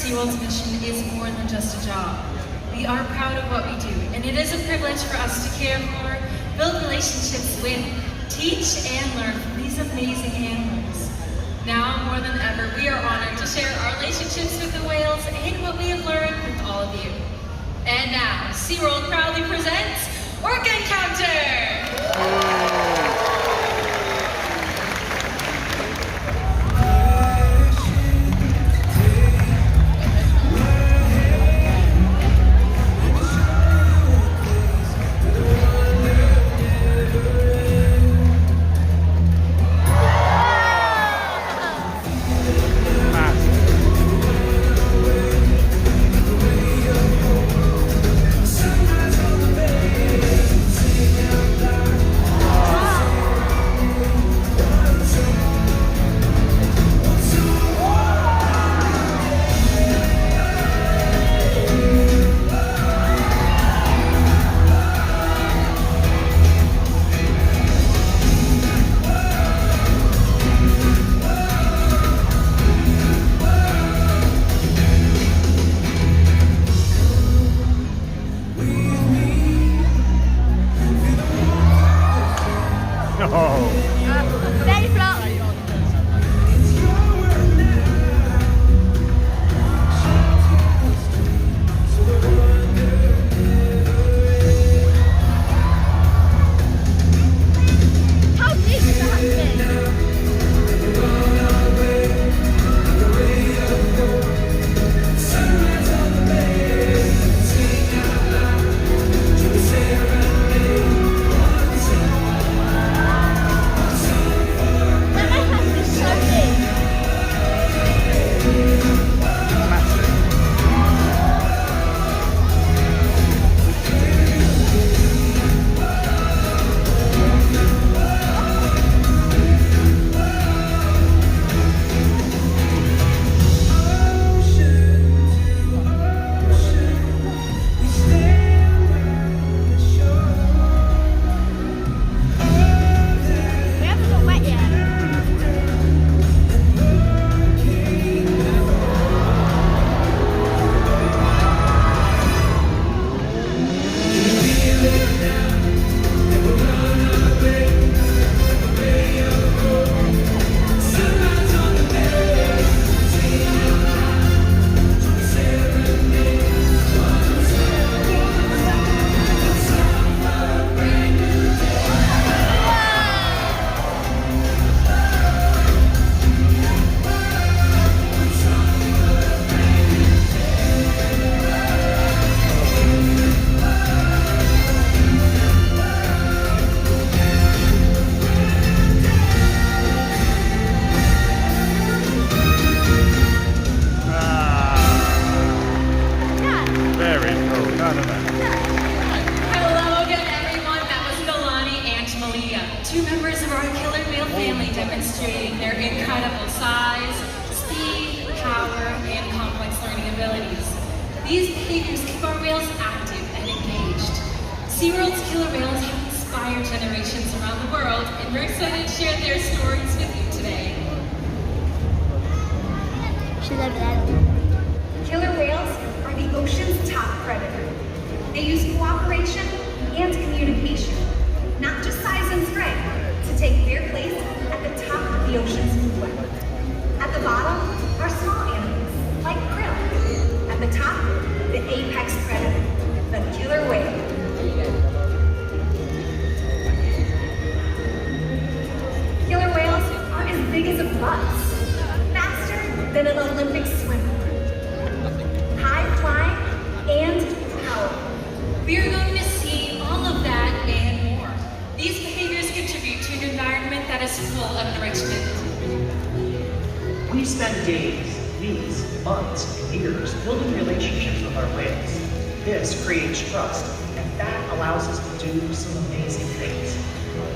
SeaWorld's mission is more than just a job. We are proud of what we do, and it is a privilege for us to care for, build relationships with, teach, and learn from these amazing animals. Now, more than ever, we are honored to share our relationships with the whales and what we have learned with all of you. And now, SeaWorld proudly presents Orca Encounter! Very flat. How deep is that thing? Hello again, everyone. That was Milani and Malia, two members of our killer whale family demonstrating their incredible size, speed, power, and complex learning abilities. These behaviors keep our whales active and engaged. SeaWorld's killer whales have inspired generations around the world, and we're excited to share their stories with you today. She's over there. Killer whales are the ocean's top predator. They use cooperation and communication, not just size and strength, to take their place at the top of the ocean's food web. At the bottom are small animals, like krill. At the top, the apex predator, the killer whale. Killer whales are as big as a bus, faster than an Olympic swimmer, high flying and powerful. We are going to see all of that and more. These behaviors contribute to an environment that is full of enrichment. We spend days, weeks, months, and years building relationships with our whales. This creates trust, and that allows us to do some amazing things.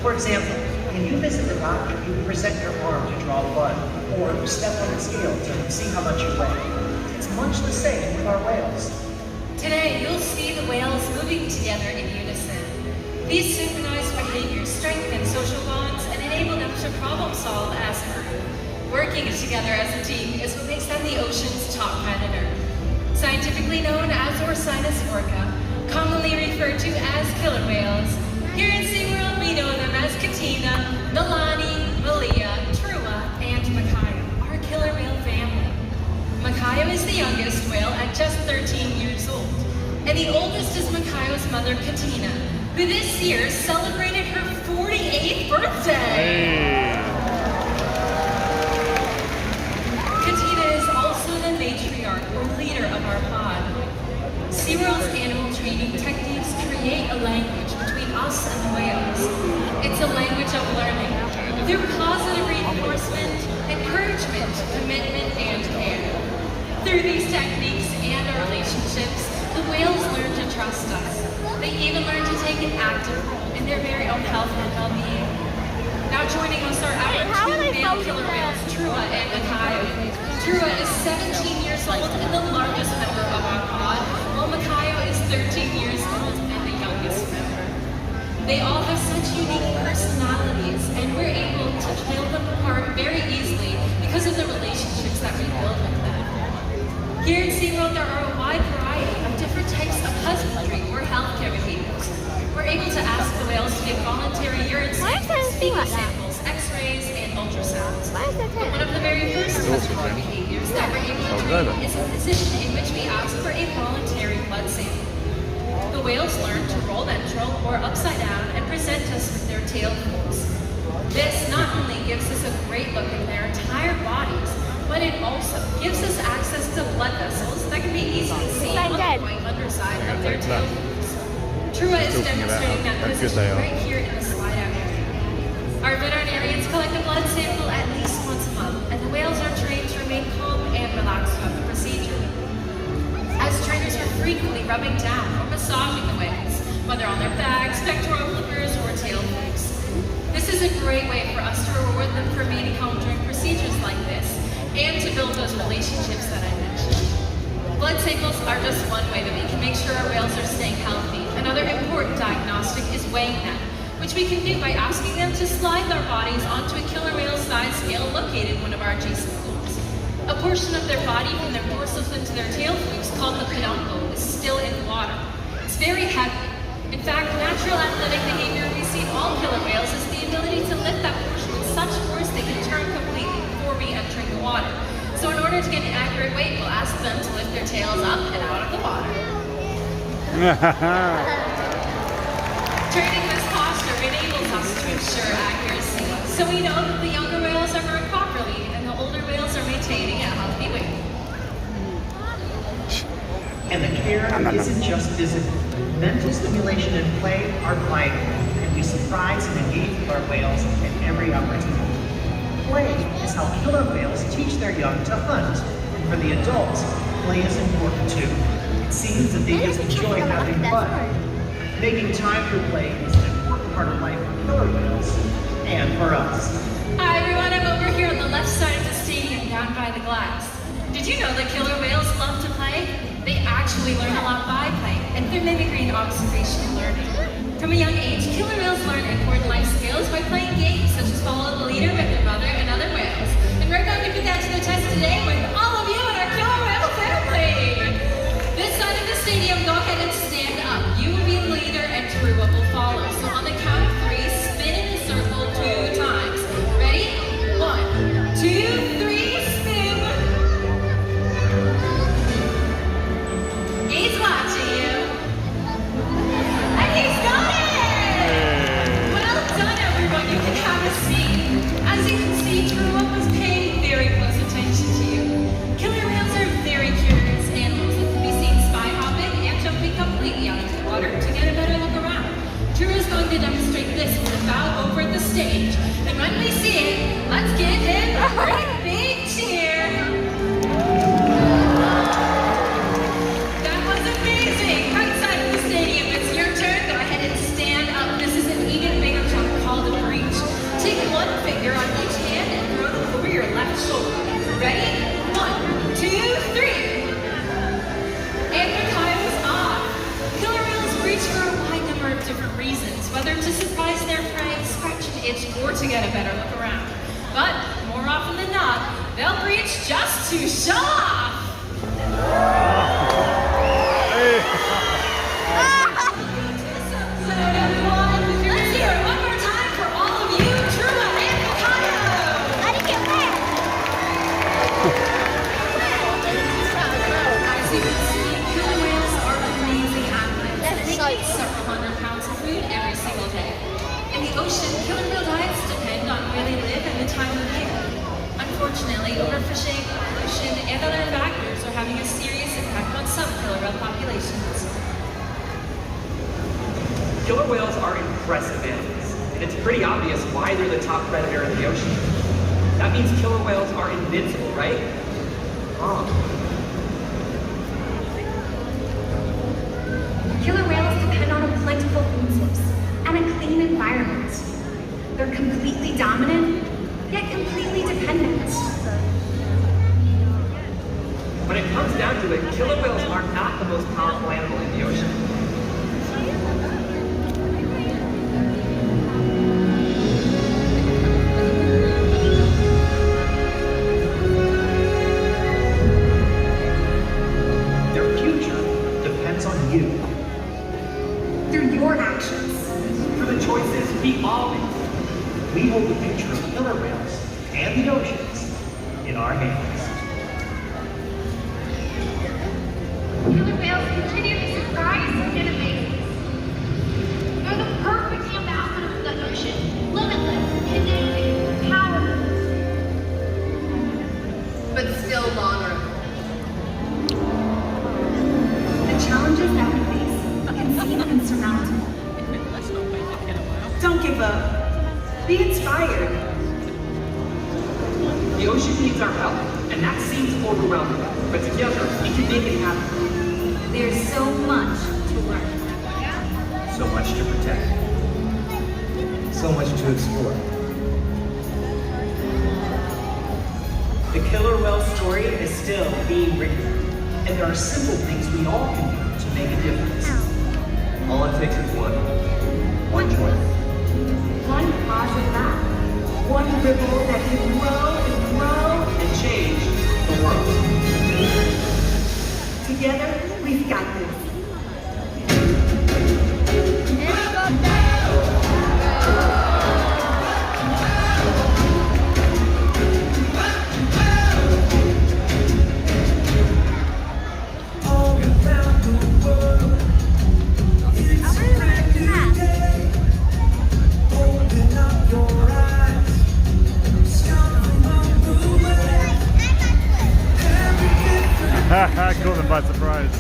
For example, when you visit the doctor, you present your arm to draw blood, or step on the scale to see how much you weigh. It's much the same with our whales. Today, you'll see the whales moving together in unison. These synchronized behaviors strengthen social bonds and enable them to problem solve as a group. Working together as a team is what makes them the ocean's top predator. Scientifically known as Orca, commonly referred to as killer whales. Here in SeaWorld, we know them as Katina, Milani, Malia, Trua, and Makayo, our killer whale family. Makayo is the youngest whale at just 13 years old, and the oldest is Makayo's mother, Katina, who this year celebrated her 48th birthday. Katina is also the matriarch or leader of our pod. SeaWorld's animal training techniques create a language between us and the whales. It's a language of learning through positive reinforcement, encouragement, commitment, and care. Through these techniques and our relationships, the whales learn to trust us. They even learn to take an active role in their very own health and well-being. Now joining us are our two male killer whales, Trua and Makayo. Trua is 17 years old and the largest member of our pod, while Makayo is 13 years old and the youngest member. They all have such unique personalities, and we're able to tell them apart very easily because of the relationships that we build with them. Here at SeaWorld, there are a wide variety of different types of husbandry or healthcare behaviors. We're able to ask the whales to give voluntary urine samples, fecal samples, x-rays, and ultrasounds. But one of the very first husbandry behaviors that we're able to do is a position in which we ask for a voluntary blood sample. The whales learn to roll ventral or upside down and present us with their tail fins. This not only gives us a great look at their entire bodies, but it also gives us access to blood vessels that can be easily seen on the white underside of their tail fins. Trua is demonstrating that position right here in the slide out area. Our veterinarians collect a blood sample at least once a month, and the whales are trained to remain calm and relaxed throughout the procedure. As trainers are frequently rubbing down or massaging the whales, whether on their backs, pectoral flippers, or tail flips. This is a great way for us to reward them for remaining calm during procedures like this, and to build those relationships that I mentioned. Blood samples are just one way that we can make sure our whales are staying healthy. Another important diagnostic is weighing them, which we can do by asking them to slide their bodies onto a killer whale size scale located in one of our adjacent pools. A portion of their body from their dorsal fin to their tail flukes, called the peduncle, is still in the water. It's very heavy. In fact, natural athletic behavior we see in all killer whales is the ability to lift that portion with such force they can turn completely before re-entering the water. So in order to get an accurate weight, we'll ask them to lift their tails up and out of the water. Training this posture enables us to ensure accuracy, so we know that the younger whales are growing properly and the older whales are maintaining a healthy weight. And the care isn't just physical. Mental stimulation and play are vital, and we surprise and engage with our whales at every opportunity. Play is how killer whales teach their young to hunt, and for the adults, play is important too. It seems that they just enjoy having fun. Making time for play is an important part of life for killer whales, and for us. Hi everyone, I'm over here on the left side of the stadium down by the glass. Did you know that killer whales love to play? They actually learn a lot by playing, and through mimicry and observational learning. From a young age, killer whales learn important life skills by playing games such as follow the leader with their mother and other whales. And we're going to put that to the test today with all of you and our killer whale family. This side of the stadium, go ahead and stand up. You will be the leader and Trua will follow. So on the count of 3, spin in a circle 2 times. Ready? 1, 2, 3, spin. He's watching you. And he's got it! Well done, everyone. You can have a seat. As you can see, Trua was paying very close attention to you. Killer whales are very curious animals that can be seen spy hopping and jumping completely out of the water to get a better look around. Trua is going to demonstrate this with a bow over at the stage. And when we see it, let's give him a great big cheer. That was amazing. Right side of the stadium, it's your turn. Go ahead and stand up. This is an even bigger jump called a breach. Take one finger on each hand and throw them over your left shoulder. Ready? 1, 2, 3. And Makayo is off. Killer whales breach for a wide number of different reasons, whether to surprise their prey, scratch an itch, or to get a better look around. But more often than not, they'll breach just to show off. time of year. Unfortunately, overfishing, pollution, and other factors are having a serious impact on some killer whale populations. Killer whales are impressive animals, and it's pretty obvious why they're the top predator in the ocean. That means killer whales are invincible, right? Killer whales depend on a plentiful food source and a clean environment. They're completely dominant, yet completely dependent. When it comes down to it, killer whales are not the most powerful animal in the ocean. Their future depends on you. Through your actions. Through the choices we all make, we hold the future of killer whales and the oceans in our hands. Killer whales continue to surprise and amaze us. They're the perfect ambassador for the ocean. Limitless, connected, powerful. But still vulnerable. The challenges that we face can seem insurmountable. Don't give up. Be inspired. The ocean needs our help, and that seems overwhelming, but together, we can make it happen. There's so much to learn. So much to protect. So much to explore. The killer whale story is still being written, and there are simple things we all can do to make a difference. All it takes is one choice. One positive act. One ripple that can grow and grow. And change the world. Together, we've got this. Caught them by surprise.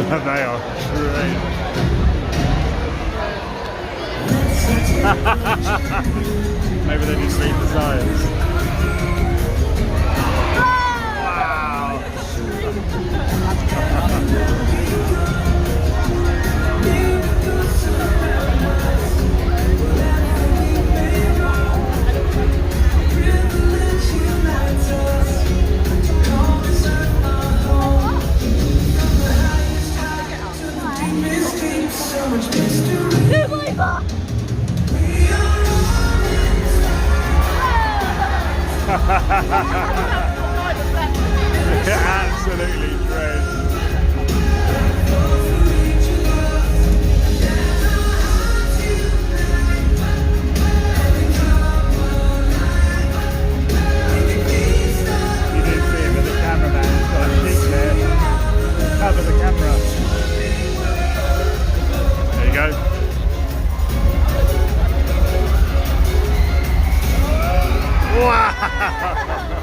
They are great. Maybe they just read the signs. Wow. Absolutely great. You did see him with the cameraman, he's got a sheet there. Cover the camera. There you go. Wow!